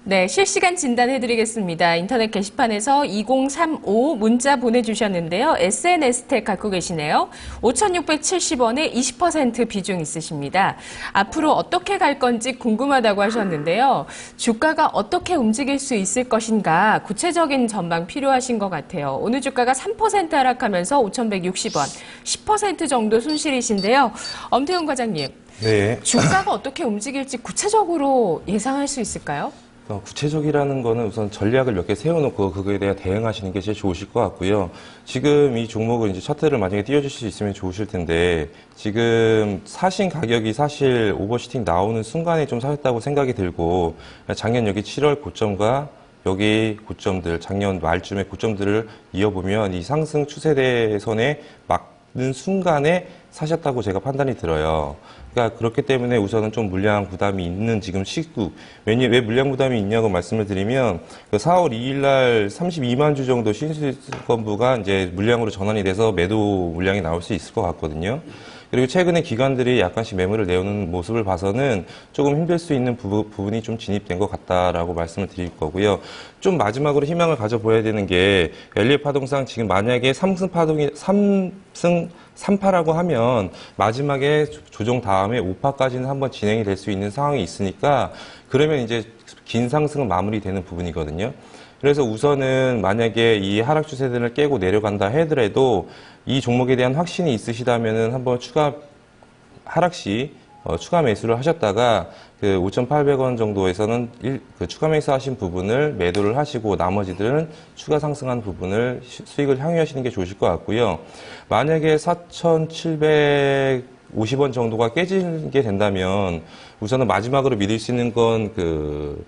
네, 실시간 진단해드리겠습니다. 인터넷 게시판에서 2035 문자 보내주셨는데요. SNS택 갖고 계시네요. 5,670원에 20% 비중 있으십니다. 앞으로 어떻게 갈 건지 궁금하다고 하셨는데요. 주가가 어떻게 움직일 수 있을 것인가 구체적인 전망 필요하신 것 같아요. 오늘 주가가 3% 하락하면서 5,160원, 10% 정도 손실이신데요. 엄태웅 과장님, 네. 주가가 어떻게 움직일지 구체적으로 예상할 수 있을까요? 구체적이라는 거는 우선 전략을 몇 개 세워놓고 그거에 대해 대응하시는 게 제일 좋으실 것 같고요. 지금 이 종목을 이제 차트를 만약에 띄워주실 수 있으면 좋으실 텐데, 지금 사신 가격이 사실 오버슈팅 나오는 순간에 좀 사셨다고 생각이 들고, 작년 여기 7월 고점과 여기 고점들, 작년 말쯤의 고점들을 이어보면 이 상승 추세대선에 막는 순간에 사셨다고 제가 판단이 들어요. 그러니까 그렇기 때문에 우선은 좀 물량 부담이 있는 지금 시국. 왜 물량 부담이 있냐고 말씀을 드리면, 그 4월 2일 날 32만 주 정도 신수건부가 이제 물량으로 전환이 돼서 매도 물량이 나올 수 있을 것 같거든요. 그리고 최근에 기관들이 약간씩 매물을 내오는 모습을 봐서는 조금 힘들 수 있는 부분이 좀 진입된 것 같다라고 말씀을 드릴 거고요. 좀 마지막으로 희망을 가져보야 되는 게, 엘리엇 파동상 지금 만약에 삼승 3파라고 하면 마지막에 조정 다음에 5파까지는 한번 진행이 될 수 있는 상황이 있으니까, 그러면 이제 긴 상승은 마무리되는 부분이거든요. 그래서 우선은 만약에 이 하락 추세들을 깨고 내려간다 하더라도 이 종목에 대한 확신이 있으시다면은 한번 추가 하락 시 추가 매수를 하셨다가 그 5,800원 정도에서는 그 추가 매수하신 부분을 매도를 하시고 나머지들은 추가 상승한 부분을 수익을 향유하시는 게 좋으실 것 같고요. 만약에 4,750원 정도가 깨지게 된다면 우선은 마지막으로 믿을 수 있는 건 그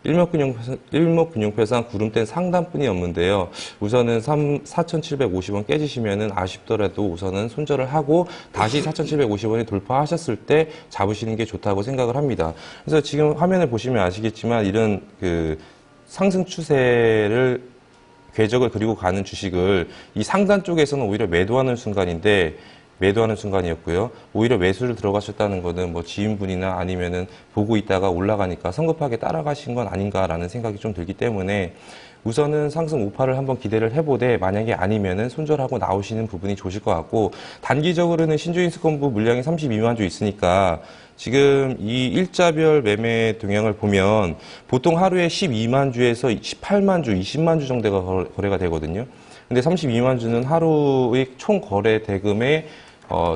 일목균형표상 구름대는 상단뿐이 없는데요. 우선은 4,750원 깨지시면은 아쉽더라도 우선은 손절을 하고 다시 4,750원이 돌파하셨을 때 잡으시는 게 좋다고 생각을 합니다. 그래서 지금 화면을 보시면 아시겠지만 이런 그 상승 추세를 궤적을 그리고 가는 주식을 이 상단 쪽에서는 오히려 매도하는 순간이었고요. 오히려 매수를 들어가셨다는 거는 뭐 지인분이나 아니면은 보고 있다가 올라가니까 성급하게 따라가신 건 아닌가라는 생각이 좀 들기 때문에 우선은 상승 5파를 한번 기대를 해보되 만약에 아니면은 손절하고 나오시는 부분이 좋으실 것 같고, 단기적으로는 신주인수권부 물량이 32만 주 있으니까 지금 이 일자별 매매 동향을 보면 보통 하루에 12만 주에서 18만 주, 20만 주 정도가 거래가 되거든요. 근데 32만 주는 하루의 총 거래 대금의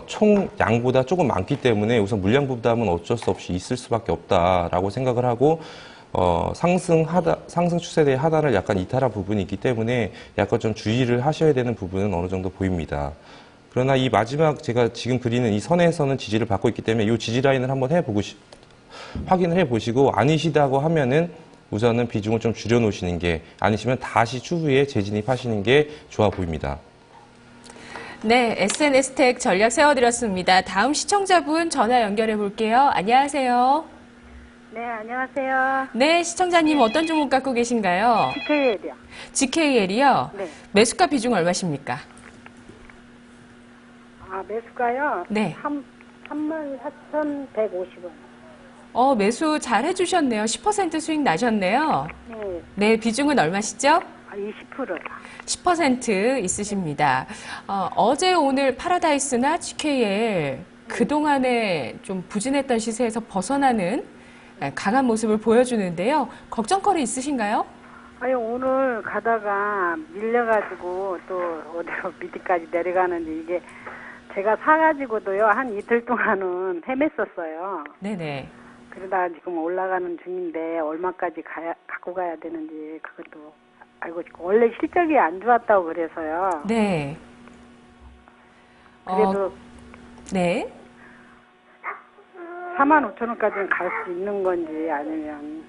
총 양보다 조금 많기 때문에 우선 물량 부담은 어쩔 수 없이 있을 수밖에 없다라고 생각을 하고, 상승 추세대의 하단을 약간 이탈한 부분이 있기 때문에 약간 좀 주의를 하셔야 되는 부분은 어느 정도 보입니다. 그러나 이 마지막 제가 지금 그리는 이 선에서는 지지를 받고 있기 때문에 이 지지 라인을 한번 확인을 해보시고, 아니시다고 하면은 우선은 비중을 좀 줄여놓으시는 게, 아니시면 다시 추후에 재진입하시는 게 좋아 보입니다. 네, SNS택 전략 세워드렸습니다. 다음 시청자분 전화 연결해 볼게요. 안녕하세요. 네, 안녕하세요. 네, 시청자님 어떤 종목 갖고 계신가요? GKL이요. GKL이요? 네. 매수가 비중 얼마십니까? 아, 매수가요? 네. 34,150원. 매수 잘 해주셨네요. 10% 수익 나셨네요. 네. 네, 비중은 얼마시죠? 20%요. 10% 있으십니다. 어제 오늘 파라다이스나 GKL 그동안에 좀 부진했던 시세에서 벗어나는 강한 모습을 보여주는데요. 걱정거리 있으신가요? 아니, 오늘 가다가 밀려가지고 또 어디로 밑에까지 내려가는지, 이게 제가 사가지고도요, 한 이틀 동안은 헤맸었어요. 네네. 그러다가 지금 올라가는 중인데 얼마까지 갖고 가야 되는지 그것도 알고 싶고, 원래 실적이 안 좋았다고 그래서요. 네. 그래도 네. 45,000원까지는 갈 수 있는 건지 아니면.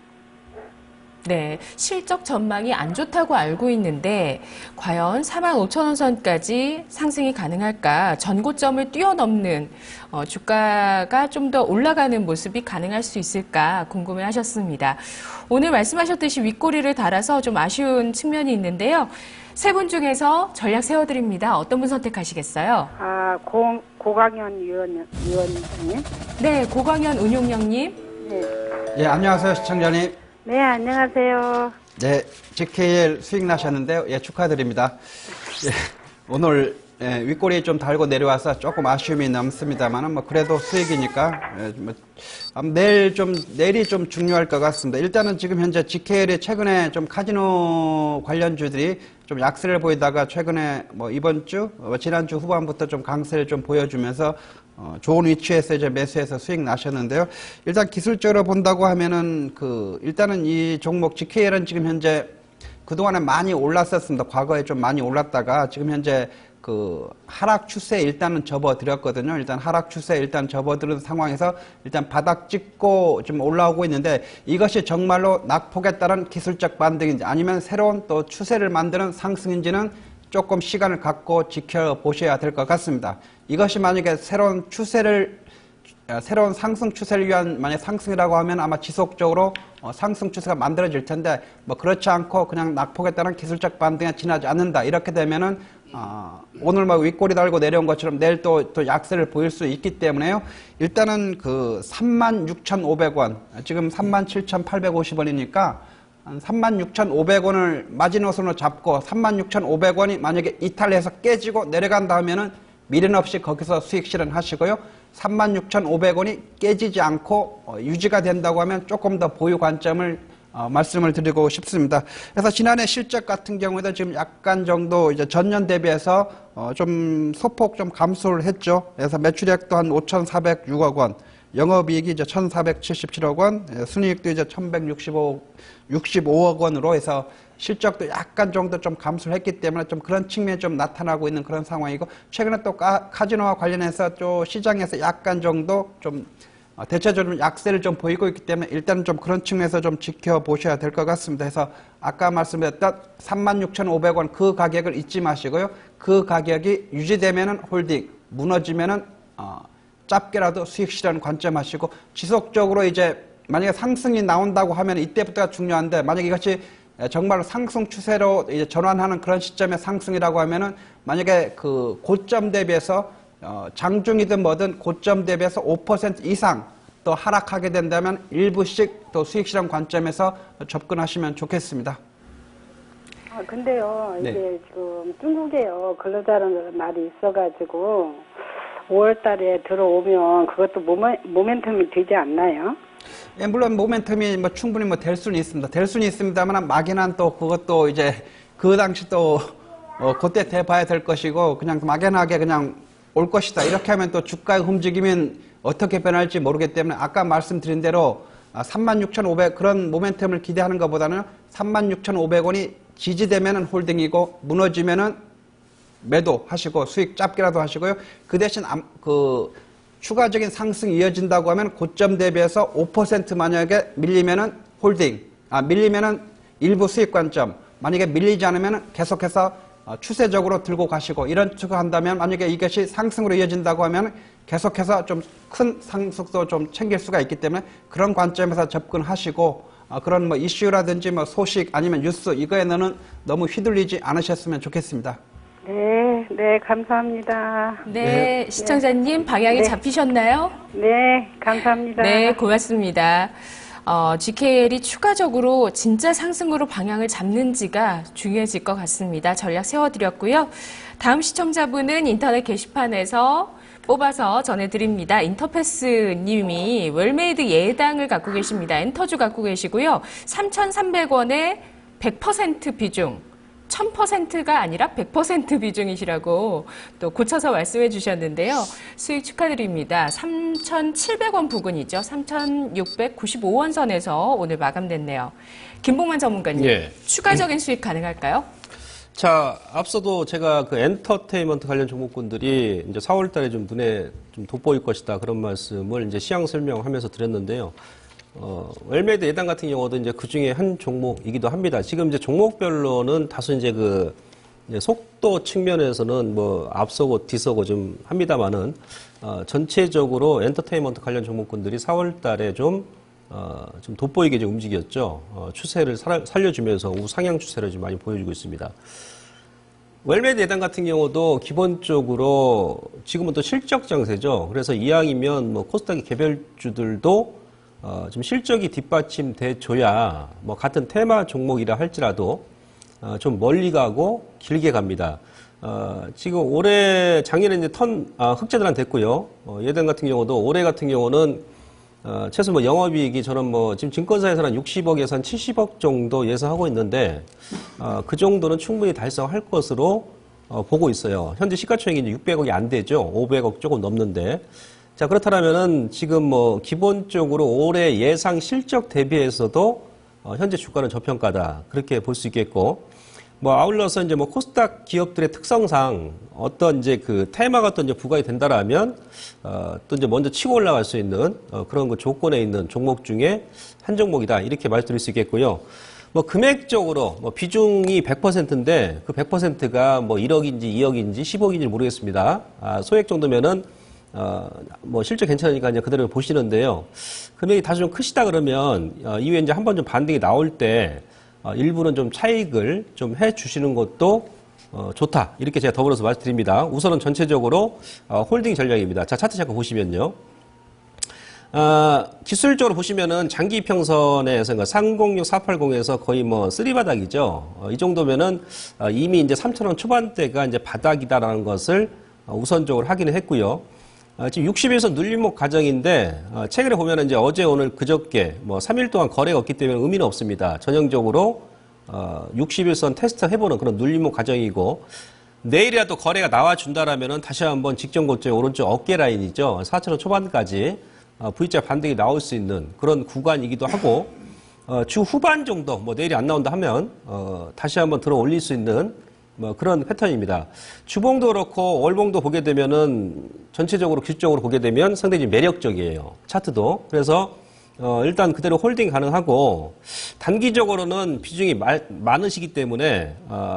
네, 실적 전망이 안 좋다고 알고 있는데 과연 45,000원 선까지 상승이 가능할까? 전고점을 뛰어넘는 주가가 좀 더 올라가는 모습이 가능할 수 있을까 궁금해하셨습니다. 오늘 말씀하셨듯이 윗꼬리를 달아서 좀 아쉬운 측면이 있는데요. 세 분 중에서 전략 세워드립니다. 어떤 분 선택하시겠어요? 아, 고강현 위원님? 네, 고광현 운용령님. 네. 예, 안녕하세요, 시청자님. 네, 안녕하세요. 네, GKL 수익 나셨는데요. 예, 축하드립니다. 예, 오늘 윗꼬리 좀 달고 내려와서 조금 아쉬움이 남습니다만, 뭐 그래도 수익이니까 내일이 좀 중요할 것 같습니다. 일단은 지금 현재 GKL이 최근에 좀 카지노 관련주들이 좀 약세를 보이다가 최근에 뭐 이번 주, 지난주 후반부터 좀 강세를 좀 보여주면서 좋은 위치에서 이제 매수해서 수익 나셨는데요. 일단 기술적으로 본다고 하면은 일단은 이 종목 GKL은 지금 현재 그동안에 많이 올랐었습니다. 과거에 좀 많이 올랐다가 지금 현재 하락 추세에 일단은 접어들었거든요. 일단 하락 추세에 일단 접어들은 상황에서 일단 바닥 찍고 좀 올라오고 있는데 이것이 정말로 낙폭에 따른 기술적 반등인지 아니면 새로운 또 추세를 만드는 상승인지는 조금 시간을 갖고 지켜보셔야 될 것 같습니다. 이것이 만약에 새로운 상승 추세를 위한 만약 상승이라고 하면 아마 지속적으로 상승 추세가 만들어질 텐데 뭐 그렇지 않고 그냥 낙폭에 따른 기술적 반등에 지나지 않는다. 이렇게 되면은 오늘 막 윗꼬리 달고 내려온 것처럼 내일 또 약세를 보일 수 있기 때문에요. 일단은 36,500원, 지금 37,850원이니까 한 36,500원을 마지노선으로 잡고 36,500원이 만약에 이탈해서 깨지고 내려간다 하면은 미련 없이 거기서 수익 실현하시고요. 36,500원이 깨지지 않고 유지가 된다고 하면 조금 더 보유 관점을 말씀을 드리고 싶습니다. 그래서 지난해 실적 같은 경우에도 지금 약간 정도 이제 전년 대비해서 좀 소폭 좀 감소를 했죠. 그래서 매출액도 한 5,406억 원, 영업이익이 이제 1,477억 원, 순이익도 이제 1,165억 원으로 해서 실적도 약간 정도 좀 감소를 했기 때문에 좀 그런 측면이 좀 나타나고 있는 그런 상황이고, 최근에 또 카지노와 관련해서 또 시장에서 약간 정도 좀 대체적으로 약세를 좀 보이고 있기 때문에 일단은 좀 그런 측면에서 좀 지켜보셔야 될 것 같습니다. 그래서 아까 말씀드렸던 36,500원 그 가격을 잊지 마시고요. 그 가격이 유지되면은 홀딩, 무너지면은 짧게라도 수익 실현 관점하시고, 지속적으로 이제 만약에 상승이 나온다고 하면 이때부터가 중요한데, 만약에 이것이 정말 상승 추세로 이제 전환하는 그런 시점의 상승이라고 하면은 만약에 그 고점 대비해서 장중이든 뭐든 고점 대비해서 5% 이상 또 하락하게 된다면 일부씩 또 수익 실현 관점에서 접근하시면 좋겠습니다. 근데요, 네. 이게 지금 중국에요, 근로자라는 말이 있어가지고 5월 달에 들어오면 그것도 모멘텀이 되지 않나요? 예, 물론 모멘텀이 뭐 충분히 뭐 될 수는 있습니다. 될 수는 있습니다만 막연한 또 그것도 이제 그 당시 또 그때 돼봐야 될 것이고, 그냥 막연하게 그냥 올 것이다 이렇게 하면 또 주가의 움직임은 어떻게 변할지 모르기 때문에 아까 말씀드린 대로 36,500 그런 모멘텀을 기대하는 것보다는 36,500원이 지지되면은 홀딩이고 무너지면은 매도하시고 수익 짧게라도 하시고요. 그 대신 추가적인 상승이 이어진다고 하면 고점 대비해서 5% 만약에 밀리면은 홀딩, 밀리면은 일부 수익 관점, 만약에 밀리지 않으면 계속해서 추세적으로 들고 가시고, 이런 식으로 한다면 만약에 이것이 상승으로 이어진다고 하면 계속해서 좀 큰 상승도 좀 챙길 수가 있기 때문에 그런 관점에서 접근하시고, 그런 뭐 이슈라든지 뭐 소식 아니면 뉴스 이거에는 너무 휘둘리지 않으셨으면 좋겠습니다. 네, 감사합니다. 네, 시청자님 방향이 잡히셨나요? 네, 감사합니다. 네, 고맙습니다. GKL이 추가적으로 진짜 상승으로 방향을 잡는지가 중요해질 것 같습니다. 전략 세워드렸고요. 다음 시청자분은 인터넷 게시판에서 뽑아서 전해드립니다. 인터패스 님이 웰메이드 예당을 갖고 계십니다. 엔터주 갖고 계시고요. 3,300원에 100% 비중. 1000%가 아니라 100% 비중이시라고 또 고쳐서 말씀해 주셨는데요. 수익 축하드립니다. 3,700원 부근이죠. 3,695원 선에서 오늘 마감됐네요. 김봉만 전문가님, 예. 추가적인 수익 가능할까요? 자, 앞서도 제가 그 엔터테인먼트 관련 종목군들이 이제 4월 달에 좀 눈에 좀 돋보일 것이다. 그런 말씀을 이제 시황 설명하면서 드렸는데요. 웰메이드 예당 같은 경우도 이제 그 중에 한 종목이기도 합니다. 지금 이제 종목별로는 다소 이제 이제 속도 측면에서는 뭐 앞서고 뒤서고 좀 합니다만은, 전체적으로 엔터테인먼트 관련 종목군들이 4월 달에 좀 돋보이게 좀 움직였죠. 추세를 살려주면서 우상향 추세를 좀 많이 보여주고 있습니다. 웰메이드 예당 같은 경우도 기본적으로 지금은 또 실적 장세죠. 그래서 이왕이면 뭐 코스닥의 개별주들도 좀 실적이 뒷받침돼 줘야 뭐 같은 테마 종목이라 할지라도 좀 멀리 가고 길게 갑니다. 지금 올해 작년에 이제 흑자들한 됐고요. 예전 같은 경우도 올해 같은 경우는 최소 뭐 영업이익이 저는 뭐 지금 증권사에서는 한 60억에서 한 70억 정도 예상하고 있는데 그 정도는 충분히 달성할 것으로 보고 있어요. 현재 시가총액이 이제 600억이 안 되죠. 500억 조금 넘는데. 자, 그렇다면은 지금 뭐 기본적으로 올해 예상 실적 대비해서도 현재 주가는 저평가다. 그렇게 볼 수 있겠고. 뭐 아울러서 이제 뭐 코스닥 기업들의 특성상 어떤 이제 그 테마가 또 이제 부각이 된다라면 또 이제 먼저 치고 올라갈 수 있는 그런 그 조건에 있는 종목 중에 한 종목이다. 이렇게 말씀드릴 수 있겠고요. 뭐 금액적으로 뭐 비중이 100%인데 그 100%가 뭐 1억인지 2억인지 10억인지 모르겠습니다. 소액 정도면은 뭐 실적 괜찮으니까 이제 그대로 보시는데요. 금액이 다소 좀 크시다 그러면 이후에 이제 한번 좀 반등이 나올 때 일부는 좀 차익을 좀 해 주시는 것도 좋다. 이렇게 제가 더불어서 말씀드립니다. 우선은 전체적으로 홀딩 전략입니다. 자, 차트 잠깐 보시면요. 기술적으로 보시면은 장기 평선에서 306, 480에서 거의 뭐 쓰리바닥이죠. 이 정도면은 이미 이제 3,000원 초반대가 이제 바닥이다라는 것을 우선적으로 확인을 했고요. 지금 60일선 눌림목 과정인데 최근에 보면은 이제 어제 오늘 그저께 뭐 3일 동안 거래가 없기 때문에 의미는 없습니다. 전형적으로 60일선 테스트 해보는 그런 눌림목 과정이고 내일이라도 거래가 나와준다라면은 다시 한번 직전 고점 오른쪽 어깨 라인이죠. 4,000원 초반까지 V자 반등이 나올 수 있는 그런 구간이기도 하고 주 후반 정도 뭐 내일이 안 나온다 하면 다시 한번 들어 올릴 수 있는 뭐 그런 패턴입니다. 주봉도 그렇고 월봉도 보게 되면은 전체적으로 기술적으로 보게 되면 상당히 매력적이에요. 차트도. 그래서 일단 그대로 홀딩 가능하고 단기적으로는 비중이 많으시기 때문에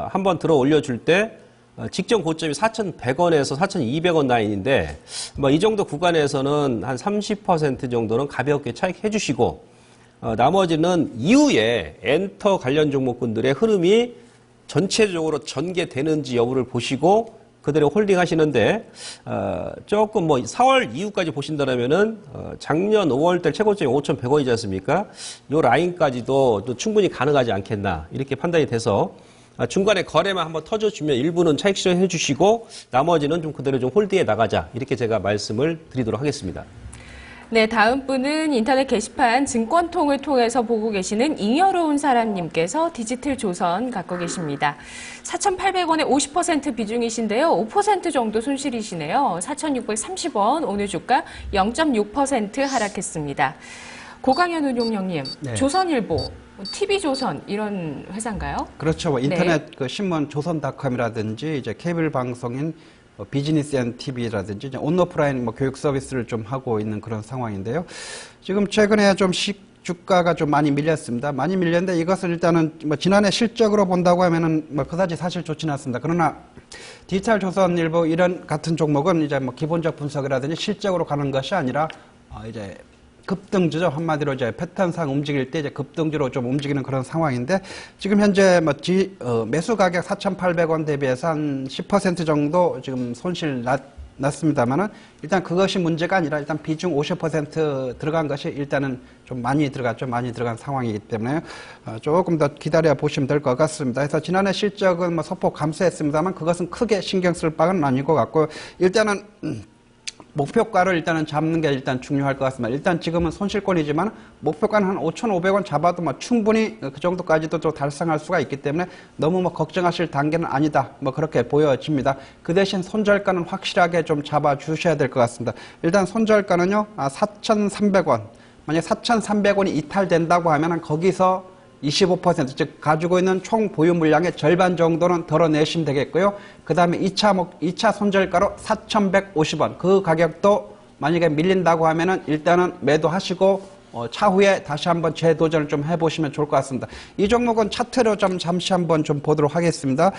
한번 들어 올려줄 때 직전 고점이 4,100원에서 4,200원 라인인데 뭐 이 정도 구간에서는 한 30% 정도는 가볍게 차익해 주시고 나머지는 이후에 엔터 관련 종목군들의 흐름이 전체적으로 전개되는지 여부를 보시고 그대로 홀딩 하시는데 조금 뭐 4월 이후까지 보신다면은 작년 5월달 최고점이 5,100원이지 않습니까? 요 라인까지도 또 충분히 가능하지 않겠나 이렇게 판단이 돼서 중간에 거래만 한번 터져주면 일부는 차익 실현해 주시고 나머지는 좀 그대로 좀 홀딩해 나가자 이렇게 제가 말씀을 드리도록 하겠습니다. 네, 다음 분은 인터넷 게시판 증권통을 통해서 보고 계시는 잉여로운 사람님께서 디지털 조선 갖고 계십니다. 4,800원에 50% 비중이신데요. 5% 정도 손실이시네요. 4,630원 오늘 주가 0.6% 하락했습니다. 고강현 운용령님, 네. 조선일보, TV조선 이런 회사인가요? 그렇죠. 인터넷 네. 그 신문 조선닷컴이라든지 이제 케이블 방송인 비즈니스 앤 TV라든지 이제 온오프라인 뭐 교육 서비스를 좀 하고 있는 그런 상황인데요. 지금 최근에 좀 주가가 좀 많이 밀렸습니다. 많이 밀렸는데 이것을 일단은 뭐 지난해 실적으로 본다고 하면은 뭐 그다지 사실 좋지는 않습니다. 그러나 디지털 조선일보 이런 같은 종목은 이제 뭐 기본적 분석이라든지 실적으로 가는 것이 아니라 이제 급등주죠. 한마디로 이제 패턴상 움직일 때 이제 급등주로 좀 움직이는 그런 상황인데 지금 현재 뭐 매수 가격 4,800원 대비해서 한 10% 정도 지금 손실 났습니다만은 일단 그것이 문제가 아니라 일단 비중 50% 들어간 것이 일단은 좀 많이 들어갔죠. 많이 들어간 상황이기 때문에 조금 더 기다려 보시면 될 것 같습니다. 그래서 지난해 실적은 뭐 소폭 감소했습니다만 그것은 크게 신경 쓸 바는 아닌 것 같고 일단은 목표가를 일단은 잡는 게 일단 중요할 것 같습니다. 일단 지금은 손실권이지만 목표가는 한 5,500원 잡아도 뭐 충분히 그 정도까지도 좀 달성할 수가 있기 때문에 너무 뭐 걱정하실 단계는 아니다. 뭐 그렇게 보여집니다. 그 대신 손절가는 확실하게 좀 잡아 주셔야 될 것 같습니다. 일단 손절가는요, 4,300원. 만약 4,300원이 이탈된다고 하면 거기서 25%, 즉 가지고 있는 총 보유 물량의 절반 정도는 덜어내시면 되겠고요. 그 다음에 2차 손절가로 4,150원. 그 가격도 만약에 밀린다고 하면은 일단은 매도하시고 차후에 다시 한번 재도전을 좀 해보시면 좋을 것 같습니다. 이 종목은 차트로 좀 잠시 한번 좀 보도록 하겠습니다.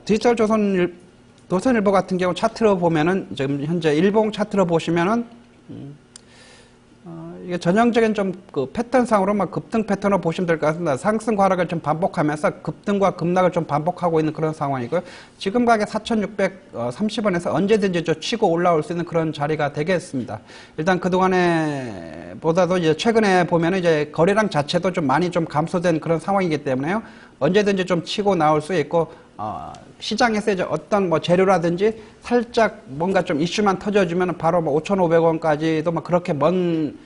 디지털 조선일보 같은 경우 차트로 보면은 지금 현재 일봉 차트로 보시면은 이게 전형적인 좀 그 패턴상으로만 급등 패턴으로 보시면 될 것 같습니다. 상승과 하락을 좀 반복하면서 급등과 급락을 좀 반복하고 있는 그런 상황이고요. 지금 가격 4,630원에서 언제든지 좀 치고 올라올 수 있는 그런 자리가 되겠습니다. 일단 그동안에 보다도 이제 최근에 보면은 이제 거래량 자체도 좀 많이 좀 감소된 그런 상황이기 때문에요. 언제든지 좀 치고 나올 수 있고, 시장에서 이제 어떤 뭐 재료라든지 살짝 뭔가 좀 이슈만 터져주면 바로 뭐 5,500원까지도 뭐 그렇게 먼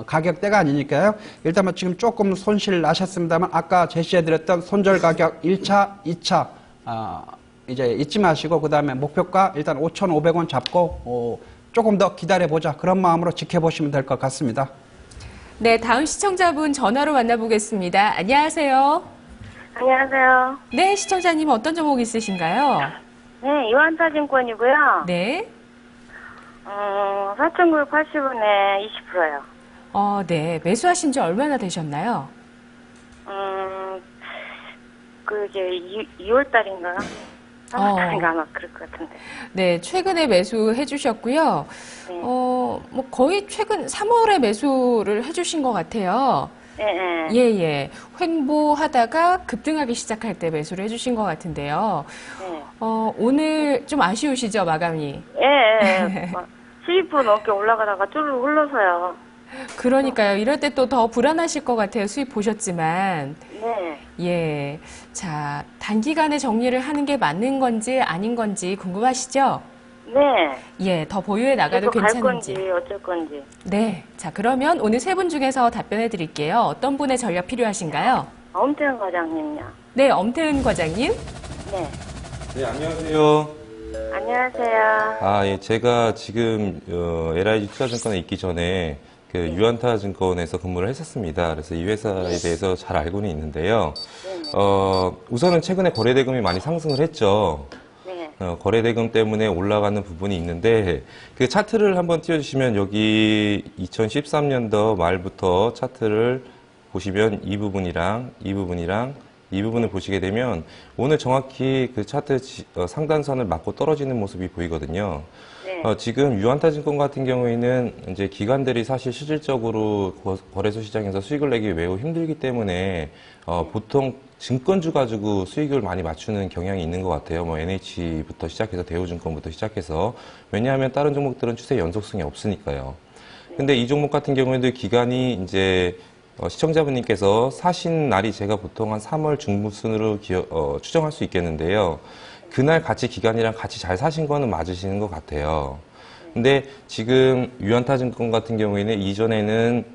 가격대가 아니니까요. 일단 뭐 지금 조금 손실 나셨습니다만 아까 제시해드렸던 손절 가격 1차, 2차 이제 잊지 마시고 그 다음에 목표가 일단 5,500원 잡고 조금 더 기다려보자 그런 마음으로 지켜보시면 될 것 같습니다. 네, 다음 시청자분 전화로 만나보겠습니다. 안녕하세요. 안녕하세요. 네, 시청자님 어떤 종목 있으신가요? 네, 이완타증권이고요. 네. 4,980원에 20%요. 네. 매수하신 지 얼마나 되셨나요? 이제 2월 달인가? 3월 달인가 아마 그럴 것 같은데. 네, 최근에 매수해 주셨고요. 네. 뭐 거의 최근 3월에 매수를 해 주신 것 같아요. 네. 예. 횡보하다가 급등하기 시작할 때 매수를 해 주신 것 같은데요. 네. 오늘 좀 아쉬우시죠, 마감이? 예. 12% 넘게 올라가다가 쭈르륵 흘러서요. 그러니까요. 이럴 때 또 더 불안하실 것 같아요. 수입 보셨지만. 네. 예. 자, 단기간에 정리를 하는 게 맞는 건지 아닌 건지 궁금하시죠? 네. 예, 더 보유해 나가도 계속 갈 괜찮은지. 건지 어쩔 건지. 네. 자, 그러면 오늘 세 분 중에서 답변해 드릴게요. 어떤 분의 전략 필요하신가요? 엄태현 과장님요. 네, 엄태은 과장님. 네. 네, 안녕하세요. 안녕하세요. 예, 제가 지금 LIG 투자증권에 있기 전에 그 유안타증권에서 근무를 했었습니다. 그래서 이 회사에 대해서 잘 알고는 있는데요. 우선은 최근에 거래대금이 많이 상승을 했죠. 네. 거래대금 때문에 올라가는 부분이 있는데 그 차트를 한번 띄워주시면 여기 2013년도 말부터 차트를 보시면 이 부분이랑 이 부분을 보시게 되면 오늘 정확히 그 차트 상단선을 맞고 떨어지는 모습이 보이거든요. 네. 지금 유안타증권 같은 경우에는 이제 기관들이 사실 실질적으로 거래소 시장에서 수익을 내기 매우 힘들기 때문에 보통 증권주 가지고 수익을 많이 맞추는 경향이 있는 것 같아요. 뭐 NH부터 시작해서 대우증권부터 시작해서 왜냐하면 다른 종목들은 추세 연속성이 없으니까요. 근데 이 종목 같은 경우에도 기간이 이제 시청자분님께서 사신 날이 제가 보통 한 3월 중순으로 추정할 수 있겠는데요. 그날 같이 기간이랑 같이 잘 사신 거는 맞으시는 것 같아요. 근데 지금 유안타증권 같은 경우에는 이전에는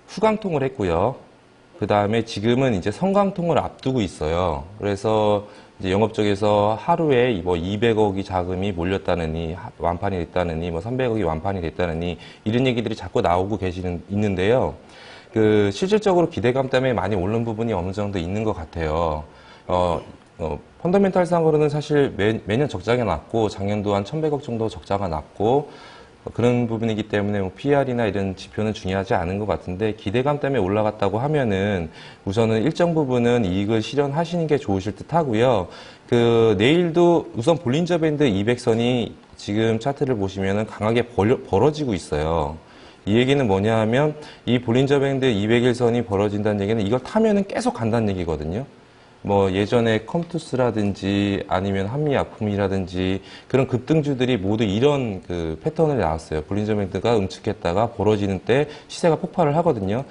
후강통을 했고요. 그 다음에 지금은 이제 성강통을 앞두고 있어요. 그래서 이제 영업적에서 하루에 뭐 200억이 자금이 몰렸다느니 완판이 됐다느니 뭐 300억이 완판이 됐다느니 이런 얘기들이 자꾸 나오고 있는데요. 실질적으로 기대감 때문에 많이 오른 부분이 어느 정도 있는 것 같아요. 펀더멘탈상으로는 사실 매년 적자가 났고 작년도 한 1,100억 정도 적자가 났고 그런 부분이기 때문에 뭐 PR이나 이런 지표는 중요하지 않은 것 같은데 기대감 때문에 올라갔다고 하면은 우선은 일정 부분은 이익을 실현하시는 게 좋으실 듯 하고요. 내일도 우선 볼린저 밴드 200선이 지금 차트를 보시면은 강하게 벌어지고 있어요. 이 얘기는 뭐냐 하면 이 볼린저 밴드 200일선이 벌어진다는 얘기는 이걸 타면은 계속 간다는 얘기거든요. 뭐 예전에 컴투스라든지 아니면 한미약품이라든지 그런 급등주들이 모두 이런 패턴을 나왔어요. 볼린저 밴드가 응축했다가 벌어지는 때 시세가 폭발을 하거든요.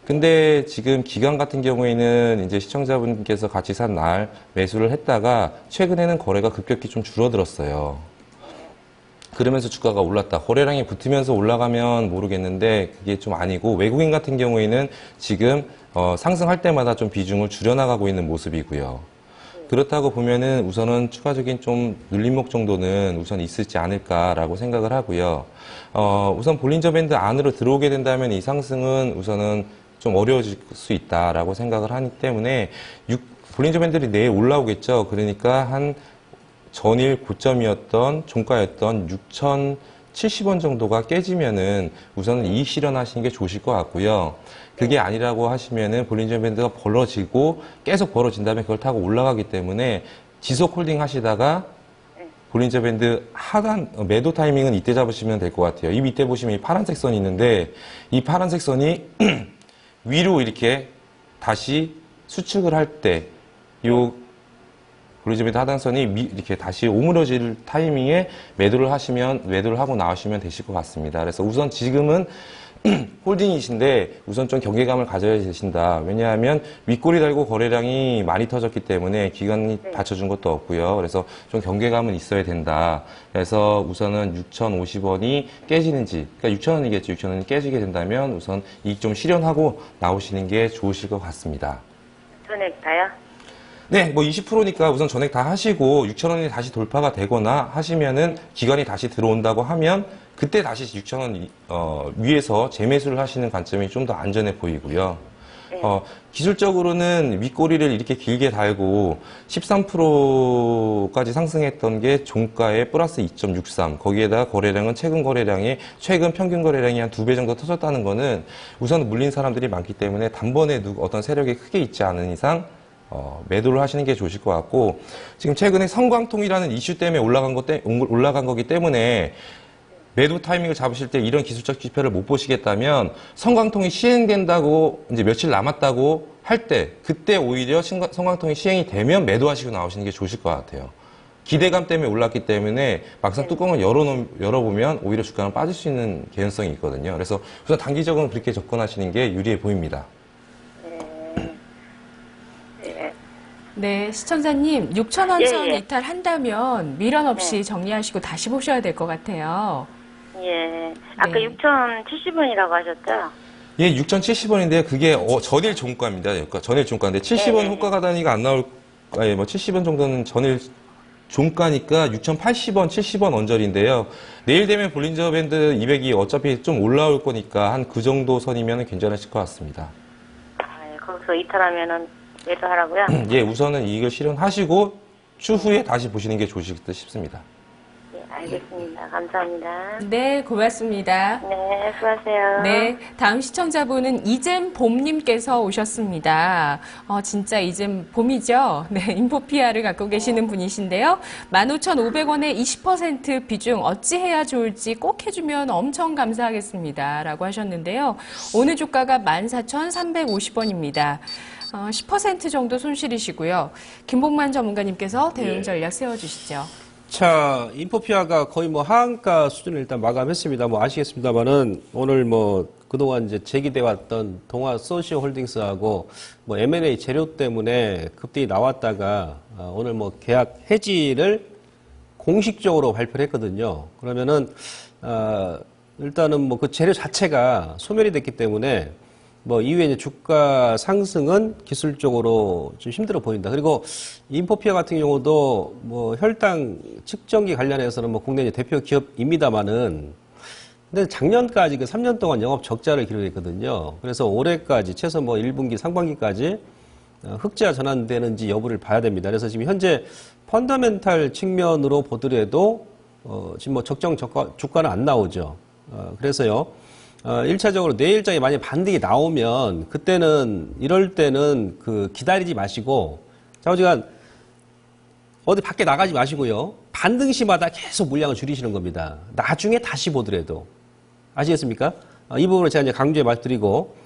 근데 지금 기관 같은 경우에는 이제 시청자분께서 같이 산 날 매수를 했다가 최근에는 거래가 급격히 좀 줄어들었어요. 그러면서 주가가 올랐다. 거래량이 붙으면서 올라가면 모르겠는데 그게 좀 아니고 외국인 같은 경우에는 지금 상승할 때마다 좀 비중을 줄여나가고 있는 모습이고요. 그렇다고 보면은 우선은 추가적인 좀 눌림목 정도는 우선 있을지 않을까라고 생각을 하고요. 우선 볼린저 밴드 안으로 들어오게 된다면 이 상승은 우선은 좀 어려워질 수 있다라고 생각을 하기 때문에 볼린저 밴드들이 내일 올라오겠죠. 그러니까 한 전일 고점이었던 종가였던 6,070원 정도가 깨지면은 우선은 이익 실현하시는 게 좋으실 것 같고요. 그게 아니라고 하시면은 볼린저 밴드가 벌어지고 계속 벌어진다면 그걸 타고 올라가기 때문에 지속 홀딩 하시다가 볼린저 밴드 하단 매도 타이밍은 이때 잡으시면 될 것 같아요. 이 밑에 보시면 이 파란색 선이 있는데 이 파란색 선이 위로 이렇게 다시 수축을 할 때 요 볼린저 밴드 하단선이 이렇게 다시 오므려질 타이밍에 매도를 하고 나오시면 되실 것 같습니다. 그래서 우선 지금은 홀딩이신데 우선 좀 경계감을 가져야 되신다. 왜냐하면 윗골이 달고 거래량이 많이 터졌기 때문에 기관이 받쳐준 것도 없고요. 그래서 좀 경계감은 있어야 된다. 그래서 우선은 6,050원이 깨지는지, 그러니까 6,000원이겠죠. 6,000원이 깨지게 된다면 우선 이익 좀 실현하고 나오시는 게 좋으실 것 같습니다. 전액 다요? 네, 뭐 20%니까 우선 전액 다 하시고 6,000원이 다시 돌파가 되거나 하시면은 기관이 다시 들어온다고 하면 그때 다시 6,000원 위에서 재매수를 하시는 관점이 좀 더 안전해 보이고요. 기술적으로는 윗꼬리를 이렇게 길게 달고 13%까지 상승했던 게 종가의 플러스 2.63. 거기에다가 거래량은 최근 평균 거래량이 한 2배 정도 터졌다는 거는 우선 물린 사람들이 많기 때문에 단번에 어떤 세력이 크게 있지 않은 이상 매도를 하시는 게 좋으실 것 같고, 지금 최근에 성광통이라는 이슈 때문에 올라간 거기 때문에 매도 타이밍을 잡으실 때 이런 기술적 지표를 못 보시겠다면 성광통이 시행된다고 이제 며칠 남았다고 할 때 그때 오히려 성광통이 시행이 되면 매도하시고 나오시는 게 좋으실 것 같아요. 기대감 때문에 올랐기 때문에 막상 뚜껑을 열어보면 오히려 주가는 빠질 수 있는 개연성이 있거든요. 그래서 우선 단기적으로 그렇게 접근하시는 게 유리해 보입니다. 네, 시청자님 6,000원 선 예. 이탈한다면 미련 없이 정리하시고 다시 보셔야 될 것 같아요. 예. 아까 네. 6,070원이라고 하셨죠? 예, 6,070원인데 그게 전일 종가입니다. 그러니까 전일 종가인데 70원 네. 호가 단위가 안 나올, 뭐 70원 정도는 전일 종가니까 6,080원, 70원 언저리인데요. 내일 되면 볼린저 밴드 200이 어차피 좀 올라올 거니까 한 그 정도 선이면 괜찮으실 것 같습니다. 아, 예. 거기서 이탈하면은 매도하라고요? 예, 우선은 이익을 실현하시고 추후에 다시 보시는 게 좋으실 듯 싶습니다. 예, 알겠습니다. 감사합니다. 네, 고맙습니다. 네, 수고하세요. 네, 다음 시청자분은 이잼 봄님께서 오셨습니다. 진짜 이잼 봄이죠? 네, 인포피아를 갖고 계시는 분이신데요. 15,500원에 20% 비중 어찌해야 좋을지 꼭 해주면 엄청 감사하겠습니다. 라고 하셨는데요. 오늘 주가가 14,350원입니다. 10% 정도 손실이시고요. 김복만 전문가님께서 대응 전략 세워주시죠. 자, 인포피아가 거의 뭐 하한가 수준을 일단 마감했습니다. 뭐 아시겠습니다만은 오늘 뭐 그동안 이제 제기돼 왔던 동아 소시오 홀딩스하고 뭐 M&A 재료 때문에 급등이 나왔다가 오늘 뭐 계약 해지를 공식적으로 발표를 했거든요. 그러면은 일단은 뭐 그 재료 자체가 소멸이 됐기 때문에 뭐 이후에 이제 주가 상승은 기술적으로 좀 힘들어 보인다. 그리고 인포피아 같은 경우도 뭐 혈당 측정기 관련해서는 뭐 국내 대표 기업입니다만은 근데 작년까지 그 3년 동안 영업 적자를 기록했거든요. 그래서 올해까지 최소 뭐 1분기 상반기까지 흑자 전환되는지 여부를 봐야 됩니다. 그래서 지금 현재 펀더멘탈 측면으로 보더라도 지금 뭐 적정 주가는 안 나오죠. 그래서요. 1차적으로 내일장에 만약 반등이 나오면 이럴 때는 그 기다리지 마시고 좌우지간 어디 밖에 나가지 마시고요. 반등 시마다 계속 물량을 줄이시는 겁니다. 나중에 다시 보더라도. 아시겠습니까? 이 부분을 제가 이제 강조해 말씀드리고.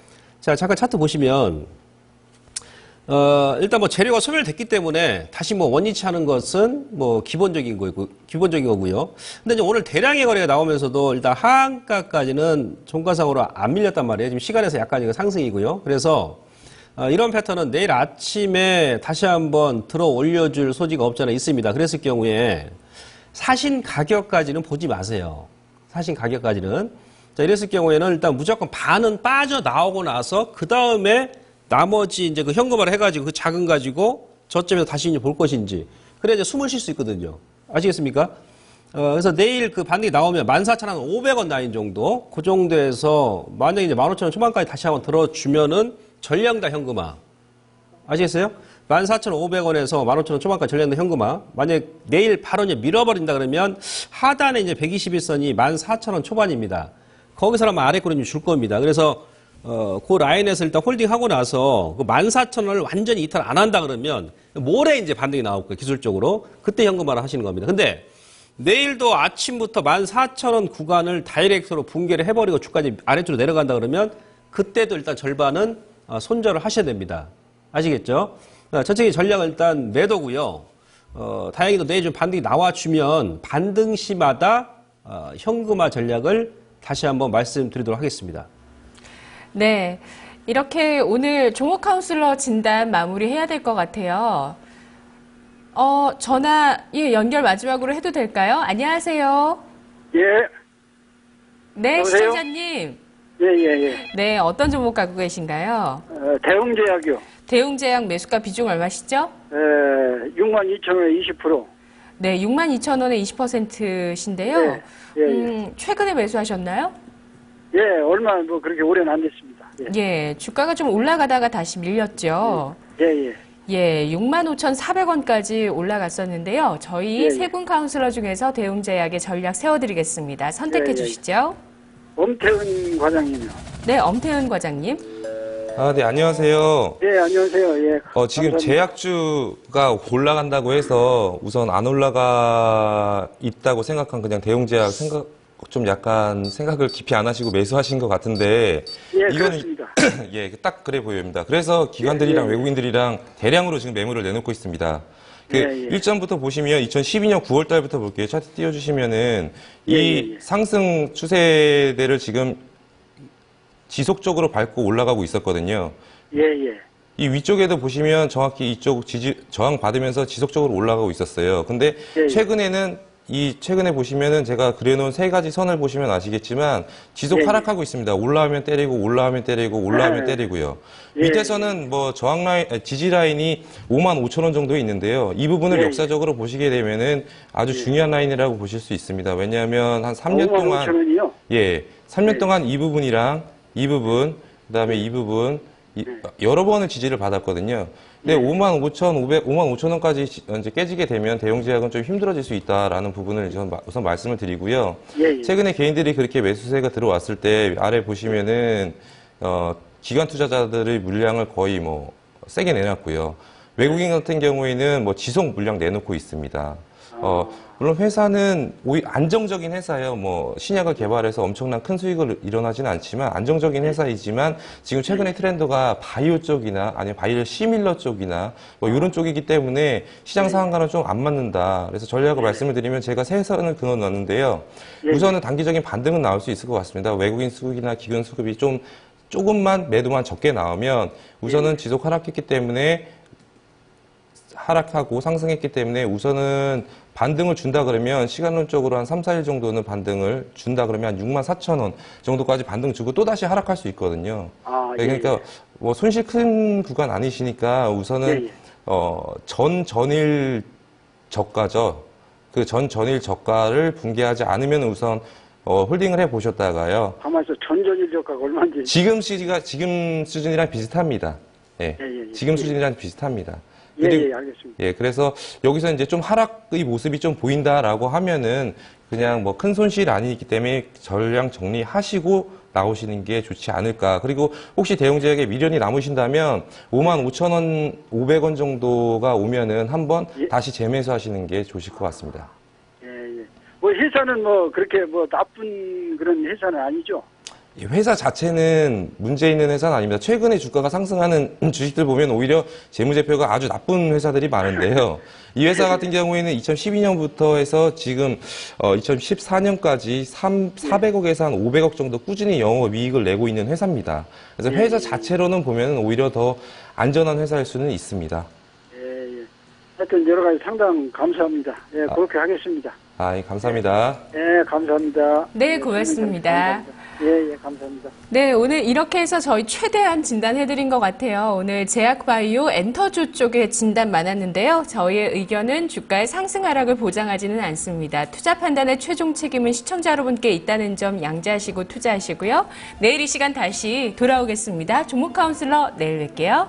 자, 잠깐 차트 보시면 일단 뭐 재료가 소멸됐기 때문에 다시 뭐 원위치 하는 것은 뭐 기본적인 거고요. 근데 이제 오늘 대량의 거래가 나오면서도 일단 하한가까지는 종가상으로 안 밀렸단 말이에요. 지금 시간에서 약간 이거 상승이고요. 그래서 이런 패턴은 내일 아침에 다시 한번 들어 올려줄 소지가 없지 않아 있습니다. 그랬을 경우에 사신 가격까지는 보지 마세요. 사신 가격까지는. 자, 이랬을 경우에는 일단 무조건 반은 빠져나오고 나서 그 다음에 나머지 이제 그 현금화를 해가지고 그 자금 가지고 저점에서 다시 이제 볼 것인지. 그래야 이제 숨을 쉴 수 있거든요. 아시겠습니까? 그래서 내일 그 반등이 나오면 14,500원 라인 정도. 그 정도에서 만약에 이제 15,000원 초반까지 다시 한번 들어주면은 전량다 현금화. 아시겠어요? 14,500원에서 15,000원 초반까지 전량다 현금화. 만약에 내일 바로 이제 밀어버린다 그러면 하단에 이제 121선이 14,000원 초반입니다. 거기서라면 아래 거는 줄 겁니다. 그래서 그 라인에서 일단 홀딩하고 나서 그 14,000원을 완전히 이탈 안 한다 그러면 모레 이제 반등이 나올 거예요, 기술적으로. 그때 현금화를 하시는 겁니다. 근데 내일도 아침부터 14,000원 구간을 다이렉트로 붕괴를 해버리고 주가지 아래쪽으로 내려간다 그러면 그때도 일단 절반은 손절을 하셔야 됩니다. 아시겠죠? 전체적인 전략은 일단 매도고요. 다행히도 내일 좀 반등이 나와주면 반등 시마다 현금화 전략을 다시 한번 말씀드리도록 하겠습니다. 네. 이렇게 오늘 종목 카운슬러 진단 마무리해야 될 것 같아요. 전화, 연결 마지막으로 해도 될까요? 안녕하세요. 예, 네, 여보세요? 시청자님. 예. 네, 어떤 종목 갖고 계신가요? 대웅제약이요. 대웅제약 매수가 비중 얼마시죠? 62,000원에 20%. 네, 62,000원에 20%신데요. 예. 최근에 매수하셨나요? 예, 얼마 뭐 그렇게 오래는 안 됐습니다. 예, 주가가 좀 올라가다가 다시 밀렸죠. 예. 예, 65,400원까지 올라갔었는데요. 저희 예. 세 분 카운슬러 중에서 대웅제약의 전략 세워드리겠습니다. 선택해 예. 주시죠. 엄태은 과장님이요. 네, 엄태은 과장님. 네, 안녕하세요. 예, 안녕하세요. 예. 지금 감사합니다. 제약주가 올라간다고 해서 우선 안 올라가 있다고 생각한 그냥 대웅제약 좀 약간 생각을 깊이 안 하시고 매수하신 것 같은데 예, 이거는 그렇습니다. 예, 딱 그래 보입니다. 그래서 기관들이랑 외국인들이랑 대량으로 지금 매물을 내놓고 있습니다. 일전부터 보시면 2012년 9월 달부터 볼게요. 차트 띄워주시면은 이 상승 추세대를 지금 지속적으로 밟고 올라가고 있었거든요. 예. 이 위쪽에도 보시면 정확히 이쪽 저항 받으면서 지속적으로 올라가고 있었어요. 근데 최근에 보시면은 제가 그려놓은 세 가지 선을 보시면 아시겠지만 지속 하락하고 있습니다. 올라오면 때리고, 올라오면 때리고, 올라오면 때리고요. 밑에서는 뭐 저항 라인, 지지 라인이 55,000원 정도 있는데요. 이 부분을 역사적으로 보시게 되면은 아주 중요한 라인이라고 보실 수 있습니다. 왜냐하면 한 3년 동안 55,000원이요? 3년 동안 이 부분이랑 이 부분, 그다음에 이 부분 여러 번을 지지를 받았거든요. 근데 55,000원까지 이제 깨지게 되면 대웅제약은 좀 힘들어질 수 있다라는 부분을 우선 말씀을 드리고요. 최근에 개인들이 그렇게 매수세가 들어왔을 때 아래 보시면은 기관 투자자들의 물량을 거의 뭐 세게 내놨고요. 외국인 같은 경우에는 뭐 지속 물량 내놓고 있습니다. 물론 회사는 안정적인 회사예요. 뭐 신약을 개발해서 엄청난 큰 수익을 일어나지는 않지만 안정적인 회사이지만 지금 최근의 트렌드가 바이오 쪽이나 아니면 바이오 시밀러 쪽이나 뭐 이런 쪽이기 때문에 시장 상황과는 좀 안 맞는다. 그래서 전략을 말씀을 드리면 제가 세 선을 그어 놨는데요. 우선은 단기적인 반등은 나올 수 있을 것 같습니다. 외국인 수급이나 기관 수급이 조금만 매도만 적게 나오면 우선은 지속 하락했기 때문에 하락하고 상승했기 때문에 우선은 반등을 준다 그러면 시간론적으로 한 3, 4일 정도는 반등을 준다 그러면 한 64,000원 정도까지 반등 주고 또다시 하락할 수 있거든요. 그러니까 뭐 손실 큰 구간 아니시니까 우선은 전일 저가죠. 그 전일 저가를 붕괴하지 않으면 우선 홀딩을 해 보셨다가요. 가만있어. 전전일 저가가 얼마인지. 지금 수준이랑 비슷합니다. 지금 수준이랑 비슷합니다. 알겠습니다. 그래서 여기서 이제 좀 하락의 모습이 좀 보인다라고 하면은 그냥 뭐 큰 손실 아니기 때문에 전량 정리하시고 나오시는 게 좋지 않을까. 그리고 혹시 대웅제약에 미련이 남으신다면 55,000원, 500원 정도가 오면은 한번 다시 재매수하시는 게 좋으실 것 같습니다. 뭐 회사는 뭐 그렇게 뭐 나쁜 그런 회사는 아니죠? 회사 자체는 문제 있는 회사는 아닙니다. 최근에 주가가 상승하는 주식들 보면 오히려 재무제표가 아주 나쁜 회사들이 많은데요. 이 회사 같은 경우에는 2012년부터 해서 지금 2014년까지 400억에서 한 500억 정도 꾸준히 영업이익을 내고 있는 회사입니다. 그래서 회사 자체로는 보면 오히려 더 안전한 회사일 수는 있습니다. 하여튼 여러 가지 상담 감사합니다. 그렇게 하겠습니다. 감사합니다. 감사합니다. 네, 고맙습니다. 감사합니다. 네, 오늘 이렇게 해서 저희 최대한 진단해드린 것 같아요. 오늘 제약바이오 엔터주 쪽에 진단 많았는데요. 저희의 의견은 주가의 상승 하락을 보장하지는 않습니다. 투자 판단의 최종 책임은 시청자 여러분께 있다는 점 양지하시고 투자하시고요. 내일 이 시간 다시 돌아오겠습니다. 종목 카운슬러 내일 뵐게요.